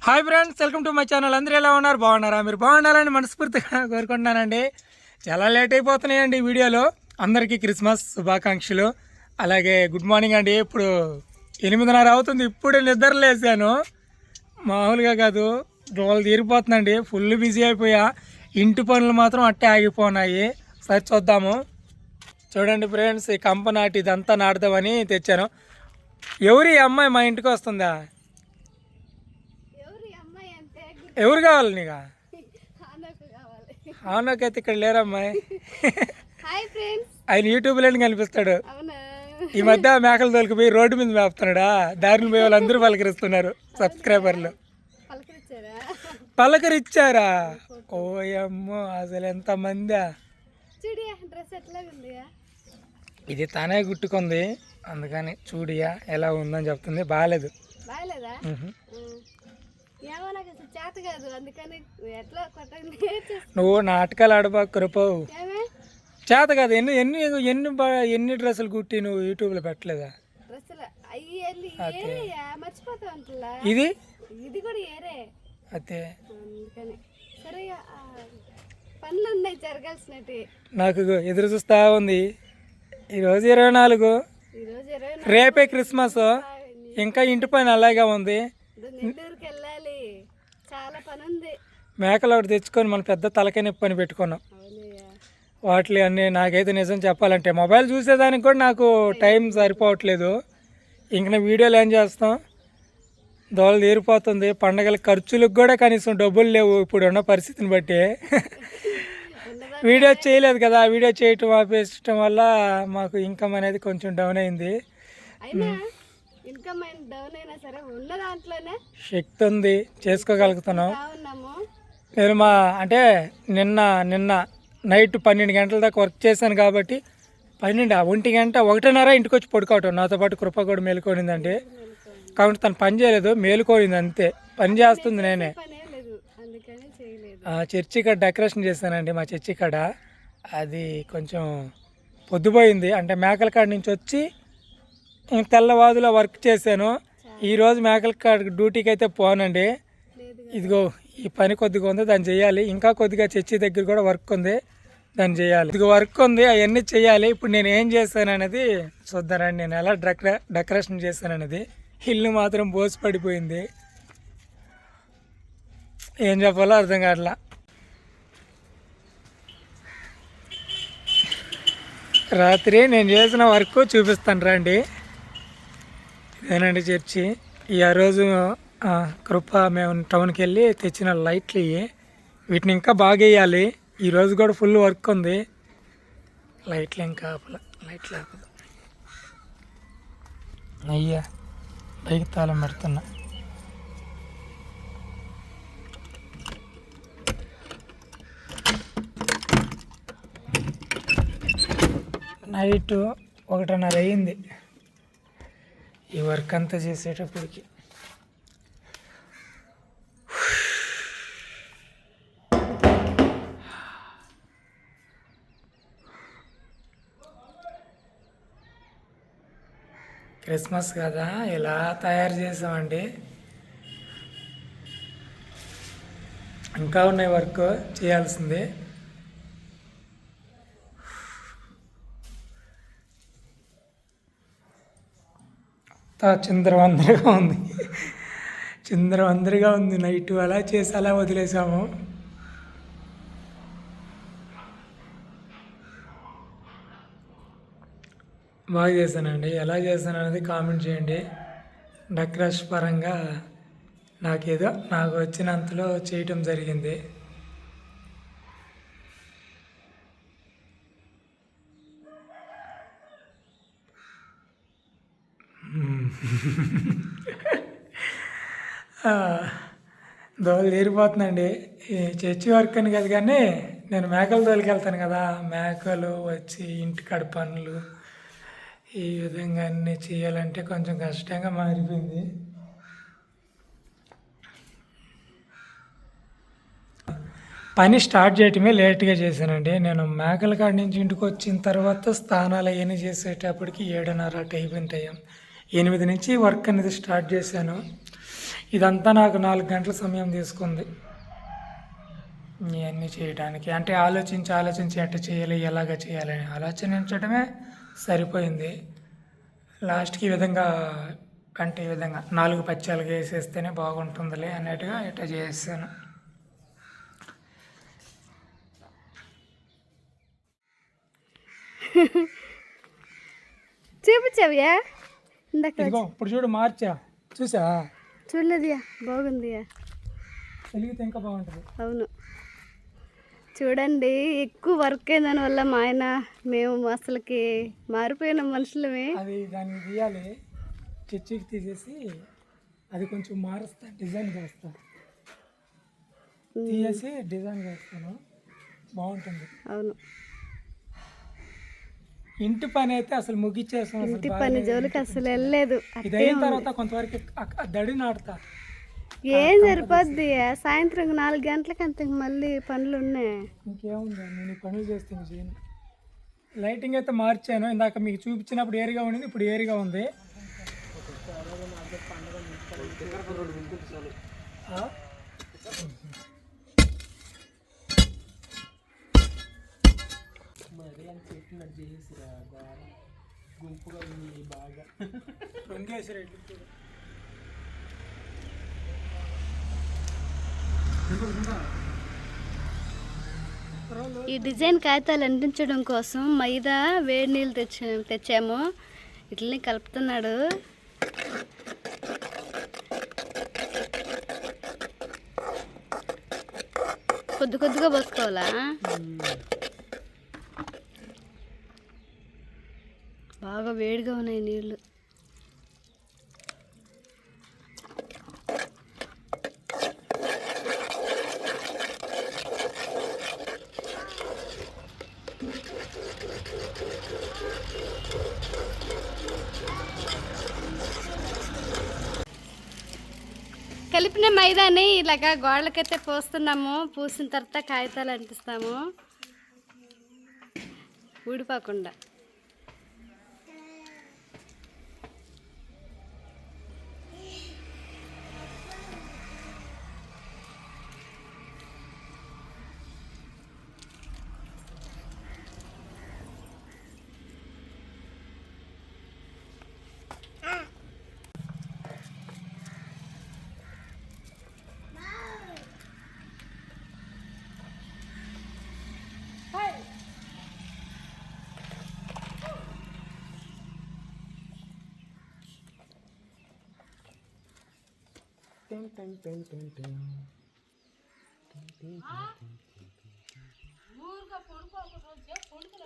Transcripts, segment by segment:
Hi friends, welcome to my channel. అందరూ ఎలా ఉన్నారు? బాగున్నారా? మీరు బాగుండాలని మనస్ఫూర్తిగా కోరుకుంటున్నానండి. చాలా లేట్ అయిపోతున్నాయండి వీడియోలో. అందరికీ క్రిస్మస్ శుభాకాంక్షలు. అలాగే గుడ్ మార్నింగ్ అండి. ఇప్పుడు 8:30 అవుతుంది. ఇప్పుడే నిద్ర లేసాను. మామూలుగా కాదు, రోజులు తీరిపోతుందండి. ఫుల్ బిజీ అయిపోయా. ఇంటి పనులు మాత్రం అట్టే ఆగిపోయినాయి. సరే చూద్దాము. చూడండి ఫ్రెండ్స్, ఈ కంప నాటి ఇదంతా నాటుదామని తెచ్చాను. ఎవరి అమ్మాయి మా ఇంటికి వస్తుందా? ఎవరు కావాలి నీకు? అవునాకైతే ఇక్కడ లేరమ్మాయి. ఆయన యూట్యూబ్లోనే కనిపిస్తాడు. ఈ మధ్య మేకలు తోలికిపోయి రోడ్డు మీద మేపుతున్నాడా, దారిని పోయే వాళ్ళు అందరూ పలకరిస్తున్నారు. సబ్స్క్రైబర్లు పలకరిచ్చారా? ఓయమ్మో, అసలు ఎంత మందా. ఇది తనే గుట్టుకుంది, అందుకని చూడియా ఎలా ఉందని చెప్తుంది. బాగాలేదు. నువ్వు నాటకాలు ఆడబాకురపోవు. చేత కాదు. ఎన్ని ఎన్ని ఎన్ని ఎన్ని డ్రెస్సులు కుట్టి నువ్వు యూట్యూబ్లో పెట్టలేదా? ఇది అదే నాకు ఎదురు చూస్తా ఉంది. ఈరోజు 24, రేపే క్రిస్మస్. ఇంకా ఇంటి పైన అలాగే ఉంది. మేకలు ఒకటి తెచ్చుకొని మనం పెద్ద తలకాయ నొప్పి అని పెట్టుకున్నాం. వాటి అన్నీ నాకైతే నిజం చెప్పాలంటే మొబైల్ చూసేదానికి కూడా నాకు టైం సరిపోవట్లేదు. ఇంక వీడియోలు ఏం చేస్తాం, దోళ తీరిపోతుంది. పండగల ఖర్చులకు కూడా కనీసం డబ్బులు లేవు ఇప్పుడున్న పరిస్థితిని బట్టి. వీడియో చేయలేదు కదా, వీడియో చేయటం ఆపేయటం వల్ల మాకు ఇన్కమ్ అనేది కొంచెం డౌన్ అయింది. శక్తి ఉంది, చేసుకోగలుగుతున్నాం. నేను అంటే నిన్న నైట్ 12 గంటల దాకా వర్క్ చేశాను కాబట్టి 1 గంట 1:30 ఇంటికి వచ్చి పడుకోవటం. నాతో పాటు కృప కూడా మేలుకోనిందండి. కాబట్టి తను పని చేయలేదు, మేలుకోనింది అంతే. పని చేస్తుంది నేనే. చర్చి కాడ డెకరేషన్ చేశానండి. మా చర్చి కాడ అది కొంచెం పొద్దుపోయింది. అంటే మేకల కాడ నుంచి వచ్చి తెల్లవాదులో వర్క్ చేశాను. ఈరోజు మేకల కాడ డ్యూటీకి అయితే పోనండి. ఇదిగో ఈ పని కొద్దిగా ఉంది, దాన్ని చేయాలి. ఇంకా కొద్దిగా చర్చి దగ్గర కూడా వర్క్ ఉంది, దాన్ని చేయాలి. ఇదిగో వర్క్ ఉంది, అవన్నీ చేయాలి. ఇప్పుడు నేను ఏం చేశాను అనేది చూద్దానండి. నేను ఎలా డెకరేషన్ చేశాను అనేది. ఇల్లు మాత్రం బోసి పడిపోయింది, ఏం చెప్పాలో అర్థం కావట్లా. రాత్రి నేను చేసిన వర్క్ చూపిస్తాను రండి. ఇదేనండి చర్చి. ఆ రోజు కృప మేము టౌన్కి వెళ్ళి తెచ్చిన లైట్లు ఇవి. వీటిని ఇంకా బాగా వేయాలి. ఈరోజు కూడా ఫుల్ వర్క్ ఉంది. లైట్లు ఇంకా లైట్లు ఆపదు. అయ్యా బైక్ తాళం పెడుతున్నా. నైట్ 1:30 అయింది ఈ వర్క్ అంతా చేసేటప్పటికి. క్రిస్మస్ కదా, ఇలా తయారు చేసామండి. ఇంకా ఉన్నాయి వర్క్ చేయాల్సింది. చిందరవందరగా ఉంది. నైట్ అలా చేసి అలా వదిలేసాము. బాగా చేశానండి. ఎలా చేశాను అనేది కామెంట్ చేయండి. డెకరేషన్ పరంగా నాకు వచ్చినంతలో చేయటం జరిగింది. దోలు తీరిపోతుందండి. ఈ చర్చి వర్క్ అని కదా, కానీ నేను మేకలు తోలికెళ్తాను కదా, మేకలు వచ్చి ఇంటికాడ పనులు ఈ విధంగా అన్నీ చేయాలంటే కొంచెం కష్టంగా మారిపోయింది. పని స్టార్ట్ చేయటమే లేట్గా చేశానండి. నేను మేకల కాడి నుంచి ఇంటికి వచ్చిన తర్వాత స్నానాలు అవన్నీ చేసేటప్పటికి 7:30 అటు అయిపోయిన టైం. 8 నుంచి వర్క్ అనేది స్టార్ట్ చేశాను. ఇదంతా నాకు 4 గంటల సమయం తీసుకుంది ఇవన్నీ చేయడానికి. అంటే ఆలోచించి ఎట్లా చేయాలి, ఎలాగ చేయాలని ఆలోచించడమే సరిపోయింది. లాస్ట్కి ఈ విధంగా అంటే ఈ విధంగా 4 పచ్చాలుగా వేసేస్తేనే బాగుంటుందిలే అన్నట్టుగా ఇట్లా చేసాను. చూపించావ్యా ఇదిగో ఇప్పుడు చూడు మార్చా, చూసా? చూడలేదుయా, బాగుంది. తెలిగితే ఇంకా బాగుంటుంది. అవును, చూడండి ఎక్కువ వర్క్ అయిన వల్ల మా ఆయన మేము అసలుకి మారిపోయిన మనుషులమే. అది దాన్ని తీయాలి, చర్చికి తీసేసి అది కొంచెం మారుస్తా, డిజైన్ చేస్తా, తీసేసి డిజైన్ చేస్తాను, బాగుంటుంది. అవును, ఇంటి పని అయితే అసలు ముగిచ్చేస్తాను. ఇంటి పని జోలికి అసలు వెళ్ళలేదు. ఇది అయిన తర్వాత కొంతవరకు దడి నాటుతా. ఏం సరిపోద్ది, సాయంత్రం 4 గంటలకి అంత మళ్ళీ పనులు ఉన్నాయి. ఇంకేముంది, నేను పనులు చేస్తాను చేయను. లైటింగ్ అయితే మార్చాను, ఇందాక మీకు చూపించినప్పుడు ఏరిగా ఉండింది, ఇప్పుడు ఏరిగా ఉంది. గుంపుగా బాగా ఈ డిజైన్ కాగితాలు అంటించడం కోసం మైదా వేడి నీళ్ళు తెచ్చాము. ఇట్లని కలుపుతున్నాడు. కొద్దిగా పోసుకోవాలా? బాగా వేడిగా ఉన్నాయి నీళ్ళు. కలిపిన మైదాని ఇలాగా గోడలకైతే పోస్తున్నాము. పూసిన తర్వాత కాగితాలు అంటిస్తాము ఊడిపోకుండా.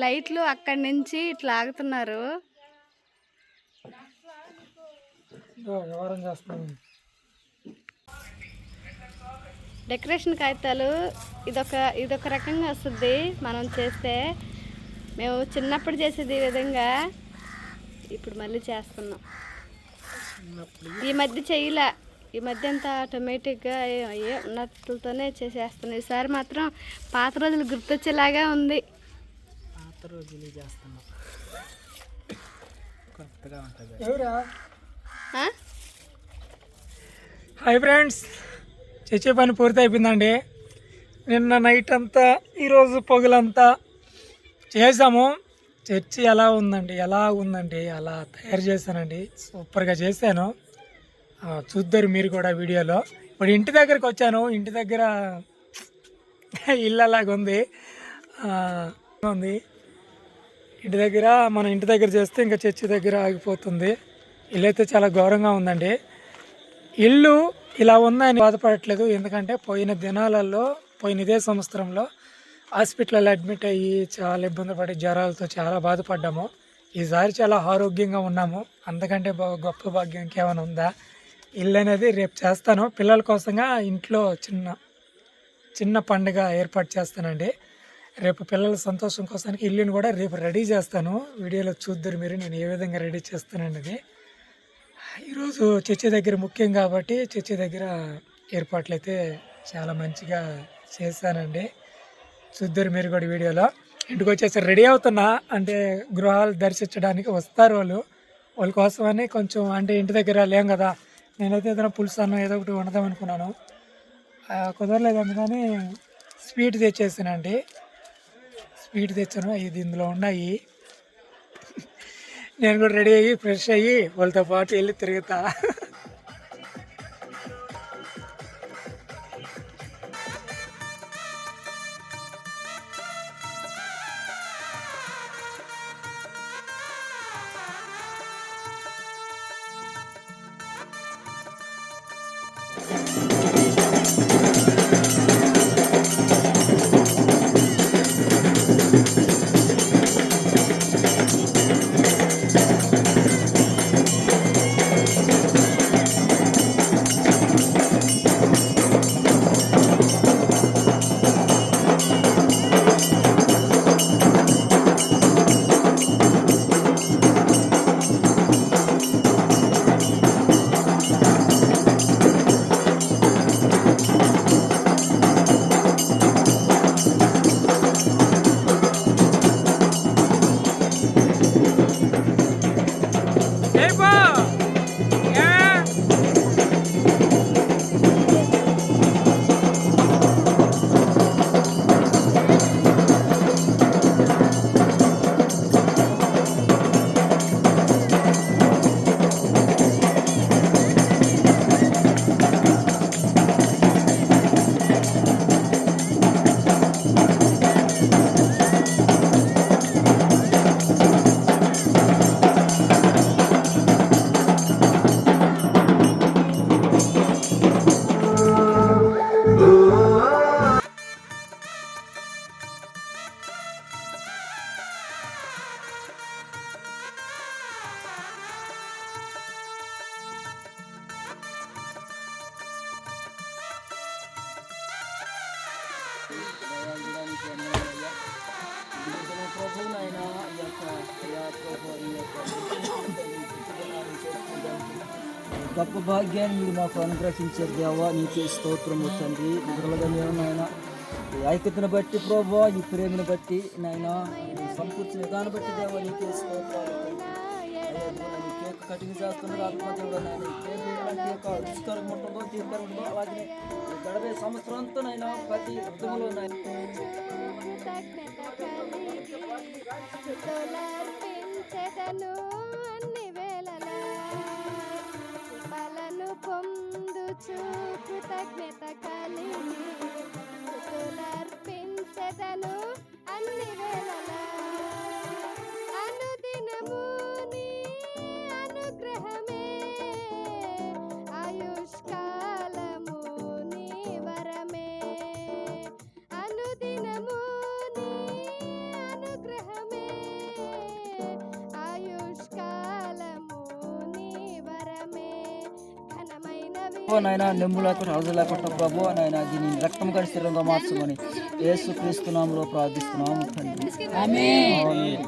లైట్లు అక్కడి నుంచి ఇట్లా ఆగుతున్నారు. డెకరేషన్ కాగితాలు ఇదొక రకంగా వస్తుంది మనం చేస్తే. మేము చిన్నప్పుడు చేసేది ఈ విధంగా, ఇప్పుడు మళ్ళీ చేస్తున్నాం. ఈ మధ్య చేయలే, ఈ మధ్య అంతా ఆటోమేటిక్గా ఉన్నతలతోనే చేసేస్తున్నాం. ఈసారి మాత్రం పాత రోజులు గుర్తొచ్చేలాగా ఉంది. పాత రోజులు చేస్తున్నాం, కొత్తగా ఉంటుంది. హాయ్ ఫ్రెండ్స్, చర్చి పని పూర్తి అయిపోయిందండి. నిన్న నైట్ అంతా, ఈరోజు పొగలంతా చేసాము. చర్చి ఎలా ఉందండి అలా తయారు చేశానండి, సూపర్గా చేశాను. చూద్దరు మీరు కూడా వీడియోలో. ఇప్పుడు ఇంటి దగ్గరికి వచ్చాను. ఇంటి దగ్గర ఇల్లు అలాగ ఉంది. ఇంటి దగ్గర మనం ఇంటి దగ్గర చేస్తే ఇంకా చర్చి దగ్గర ఆగిపోతుంది. ఇల్లు అయితే చాలా ఘోరంగా ఉందండి. ఇల్లు ఇలా ఉందని బాధపడట్లేదు, ఎందుకంటే పోయిన ఇదే సంవత్సరంలో హాస్పిటల్లో అడ్మిట్ అయ్యి చాలా ఇబ్బంది పడి జ్వరాలతో చాలా బాధపడ్డాము. ఈసారి చాలా ఆరోగ్యంగా ఉన్నాము. అంతకంటే గొప్ప భాగ్యం ఇంకేమైనా ఉందా? ఇల్లు అనేది రేపు చేస్తాను. పిల్లల కోసంగా ఇంట్లో చిన్న పండుగ ఏర్పాటు చేస్తానండి. రేపు పిల్లల సంతోషం కోసానికి ఇల్లుని కూడా రేపు రెడీ చేస్తాను. వీడియోలో చూద్దరు మీరు నేను ఏ విధంగా రెడీ చేస్తానండి. ఈరోజు చర్చి దగ్గర ముఖ్యం కాబట్టి చర్చి దగ్గర ఏర్పాట్లు అయితే చాలా మంచిగా చేశానండి. చూద్దరు మీరు కూడా వీడియోలో. ఇంటికి వచ్చేసి రెడీ అవుతున్నా, అంటే గృహాలు దర్శించడానికి వస్తారు వాళ్ళ కోసమని కొంచెం, అంటే ఇంటి దగ్గర లేం కదా, నేనైతే ఏదైనా పులుసు అన్నం ఏదో ఒకటి వండుదాం అనుకున్నాను, కుదరలేదు. అందుకని స్వీట్ తెచ్చేసానండి. స్వీట్ తెచ్చాను, ఇది ఇందులో ఉన్నాయి. నేను కూడా రెడీ అయ్యి ఫ్రెష్ అయ్యి వాళ్ళతో పాటు వెళ్ళి తిరుగుతా. గొప్ప భాగ్యాన్ని మీరు మాకు అనుగ్రహించారు దేవా, నీకే స్తోత్రము తండ్రి. నిద్రలుగా మేము నాయన ఈ ఐక్యతను బట్టి ప్రభా, ఈ ప్రేమను బట్టి నాయన సంపూర్తి విధానం బట్టి దేవా నీకే స్తోత్రాలు తండ్రి. కేక్ కటింగ్ చేస్తున్నారు ఆత్మదేవుడు నాయన. ఈ కేక్ ఎలాంటి యొక్క రుచికరంగా ఉంటుందో తీర్థంగా ఉంటుందో అలాగే గడపే సంవత్సరం అంతా నాయన ప్రతి యుద్ధంలో నాయన పొందుచు కృతజ్ఞత కలిగి స్తుతులర్పించెదను అన్ని వేళలా. అనుదినము నీ అనుగ్రహమే, ఆయుష్కాలము నీ వరమే. అనుదినము నీ అనుగ్రహమే, ఆయుష్కాలము నీ వరమే. నాయన నెమ్ము లేకుండా రోజు లేకుండా ప్రభు నాయన దీన్ని రక్తం కలిసి స్థిరంగా మార్చమని యేసు క్రీస్తు నామములో ప్రార్థిస్తున్నాము తండ్రి. హల్లెలూయా.